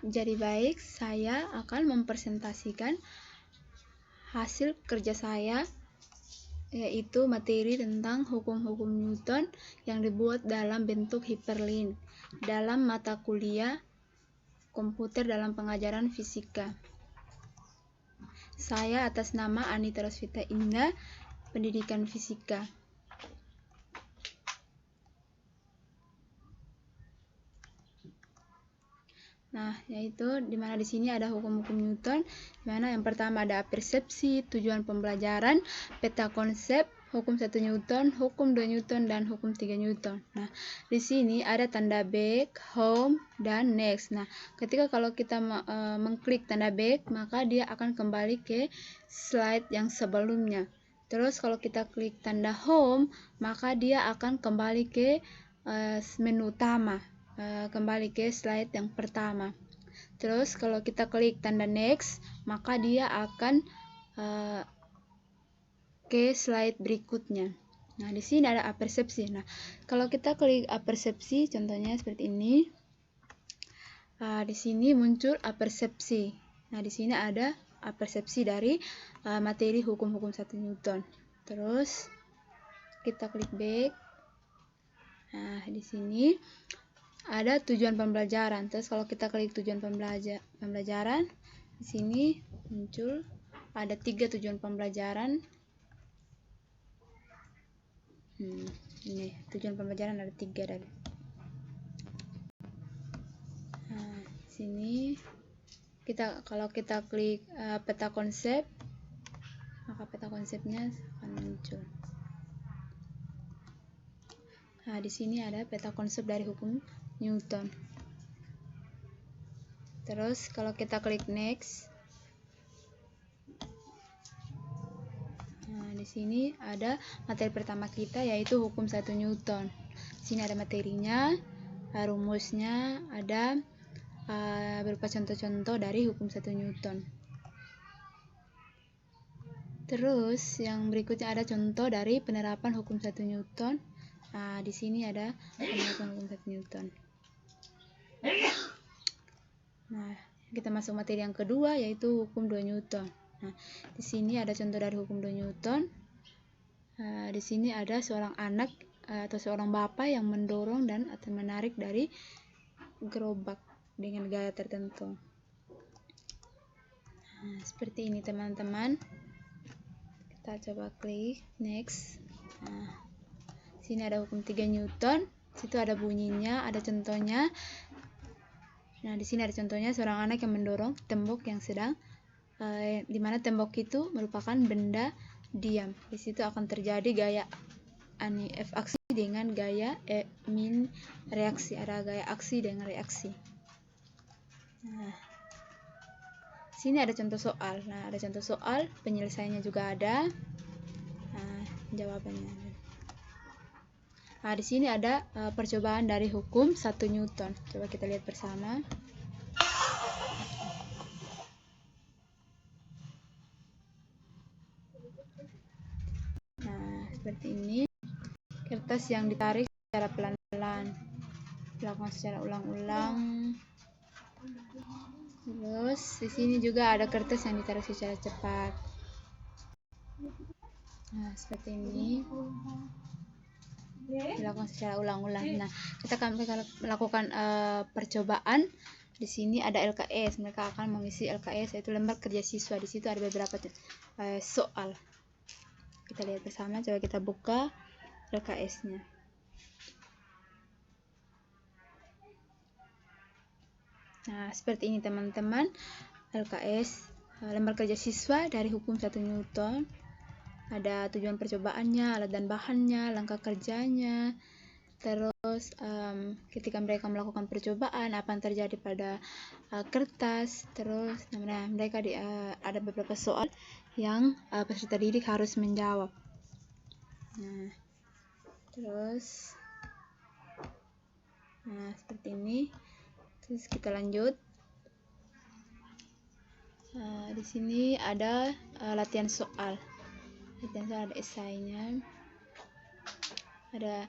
jadi baik, saya akan mempresentasikan hasil kerja saya, yaitu materi tentang hukum-hukum Newton yang dibuat dalam bentuk hyperlink dalam mata kuliah komputer dalam pengajaran fisika. Saya atas nama Anita Rosvita Indah, pendidikan fisika. Nah, yaitu dimana di sini ada hukum-hukum Newton, dimana yang pertama ada persepsi, tujuan pembelajaran, peta konsep, hukum 1 Newton, hukum 2 Newton, dan hukum 3 Newton. Nah, di sini ada tanda back, home, dan next. Nah, ketika kalau kita mengklik tanda back, maka dia akan kembali ke slide yang sebelumnya. Terus kalau kita klik tanda home, maka dia akan kembali ke menu utama, kembali ke slide yang pertama. Terus kalau kita klik tanda next, maka dia akan ke slide berikutnya. Nah, di sini ada apersepsi. Nah, kalau kita klik apersepsi, contohnya seperti ini. Di sini muncul apersepsi. Nah, di sini ada apersepsi dari materi hukum-hukum 1 Newton. Terus kita klik back. Nah, di sini ada tujuan pembelajaran. Terus kalau kita klik tujuan pembelajaran, di sini muncul ada 3 tujuan pembelajaran. Ini tujuan pembelajaran ada 3 dari. Nah, di sini kalau kita klik peta konsep, maka peta konsepnya akan muncul. Nah, di sini ada peta konsep dari hukum Newton. Terus kalau kita klik next, nah, di sini ada materi pertama kita, yaitu hukum 1 Newton. Di sini ada materinya, rumusnya, ada berupa contoh-contoh dari hukum 1 Newton. Terus yang berikutnya ada contoh dari penerapan hukum 1 Newton. Nah, di sini ada penerapan hukum 1 Newton. Nah, kita masuk materi yang kedua, yaitu hukum 2 Newton. Nah, di sini ada contoh dari hukum 2 Newton. Di sini ada seorang anak atau seorang bapak yang mendorong dan atau menarik dari gerobak dengan gaya tertentu. Nah, seperti ini teman-teman. Kita coba klik next. Nah, sini ada hukum 3 Newton. Situ ada bunyinya, ada contohnya. Nah, di sini ada contohnya seorang anak yang mendorong tembok yang sedang di mana tembok itu merupakan benda diam. Di situ akan terjadi gaya F aksi dengan gaya min reaksi. Ada gaya aksi dengan reaksi. Nah, sini ada contoh soal. Nah, ada contoh soal, penyelesaiannya juga ada. Nah, jawabannya. Nah, di sini ada percobaan dari hukum 1 Newton. Coba kita lihat bersama. Nah, seperti ini. Kertas yang ditarik secara pelan-pelan, dilakukan secara ulang-ulang. Terus di sini juga ada kertas yang ditarik secara cepat. Nah, seperti ini. Dilakukan secara ulang-ulang. Nah, kita akan melakukan percobaan. Di sini ada LKS. Mereka akan mengisi LKS, yaitu lembar kerja siswa. Di situ ada beberapa soal. Kita lihat bersama. Coba kita buka LKS-nya. Nah, seperti ini teman-teman. LKS, lembar kerja siswa dari hukum 1 Newton. Ada tujuan percobaannya, alat dan bahannya, langkah kerjanya. Terus ketika mereka melakukan percobaan, apa yang terjadi pada kertas. Terus mereka ada beberapa soal yang peserta didik harus menjawab. Nah, terus seperti ini. Terus kita lanjut. Di sini ada latihan soal. Latihan soal ada esainya. Ada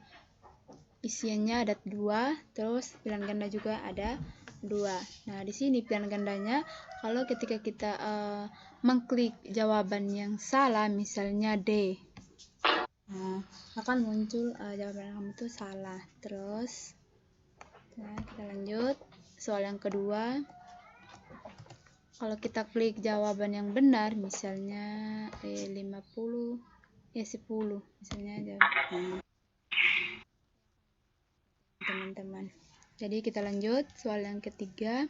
isiannya ada 2, terus pilihan ganda juga ada Nah, di sini pilihan gandanya, kalau ketika kita mengklik jawaban yang salah, misalnya D, akan muncul jawaban kamu itu salah. Terus, nah, kita lanjut. Soal yang kedua, kalau kita klik jawaban yang benar, misalnya 50, 10, misalnya jawaban teman-teman. Jadi kita lanjut. Soal yang ketiga,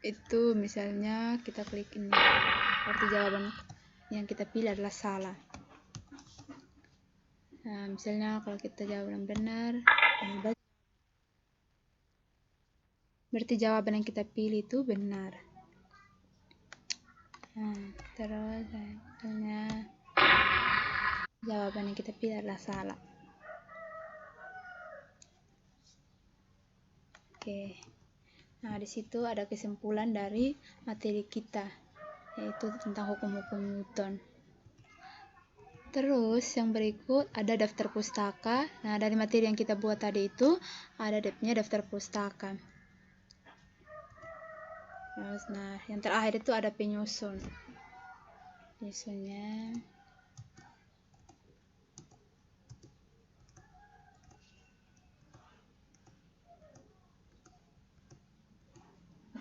itu misalnya kita klik ini, berarti jawaban yang kita pilih adalah salah. Nah, misalnya kalau kita jawab yang benar, berarti jawaban yang kita pilih itu benar. Nah, terus misalnya jawaban yang kita pilih adalah salah. Oke. Nah, di situ ada kesimpulan dari materi kita, yaitu tentang hukum-hukum Newton. Terus yang berikut ada daftar pustaka. Nah, dari materi yang kita buat tadi itu ada daftar pustaka. Terus, nah, yang terakhir itu ada penyusun. Penyusunnya.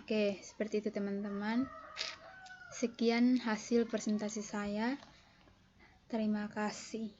Oke, seperti itu teman-teman. Sekian hasil presentasi saya. Terima kasih.